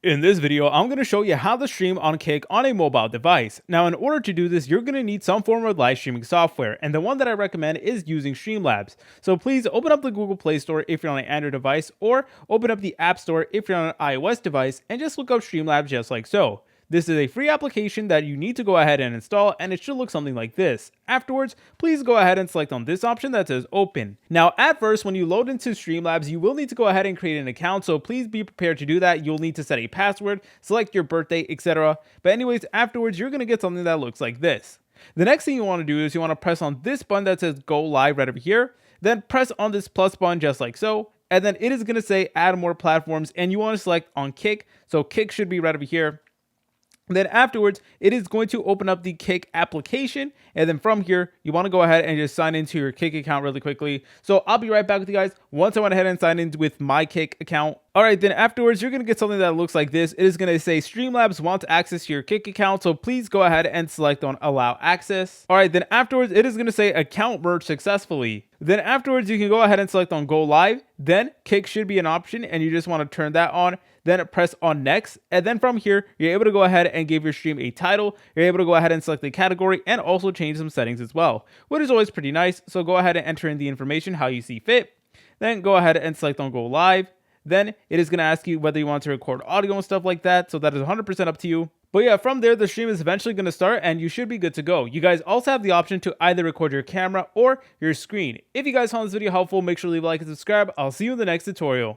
In this video, I'm going to show you how to stream on Kick on a mobile device. Now, in order to do this, you're going to need some form of live streaming software, and the one that I recommend is using Streamlabs. So please open up the Google Play Store if you're on an Android device, or open up the App Store if you're on an iOS device, and just look up Streamlabs just like so. This is a free application that you need to go ahead and install, and it should look something like this. Afterwards, please go ahead and select on this option that says open. Now, at first, when you load into Streamlabs, you will need to go ahead and create an account, so please be prepared to do that. You'll need to set a password, select your birthday, etc. But anyways, afterwards, you're going to get something that looks like this. The next thing you want to do is you want to press on this button that says go live right over here, then press on this plus button just like so, and then it is going to say add more platforms, and you want to select on Kick, so Kick should be right over here. Then afterwards, it is going to open up the Kick application. And then from here, you want to go ahead and just sign into your Kick account really quickly. So I'll be right back with you guys once I went ahead and signed in with my Kick account. All right, then afterwards, you're going to get something that looks like this. It is going to say Streamlabs wants access to your Kick account. So please go ahead and select on allow access. All right, then afterwards, it is going to say account merged successfully. Then afterwards, you can go ahead and select on go live. Then Kick should be an option and you just want to turn that on. Then press on next. And then from here, you're able to go ahead and give your stream a title. You're able to go ahead and select the category and also change some settings as well, which is always pretty nice. So go ahead and enter in the information how you see fit. Then go ahead and select on go live. Then it is going to ask you whether you want to record audio and stuff like that. So that is 100% up to you. But yeah, from there, the stream is eventually going to start and you should be good to go. You guys also have the option to either record your camera or your screen. If you guys found this video helpful, make sure to leave a like and subscribe. I'll see you in the next tutorial.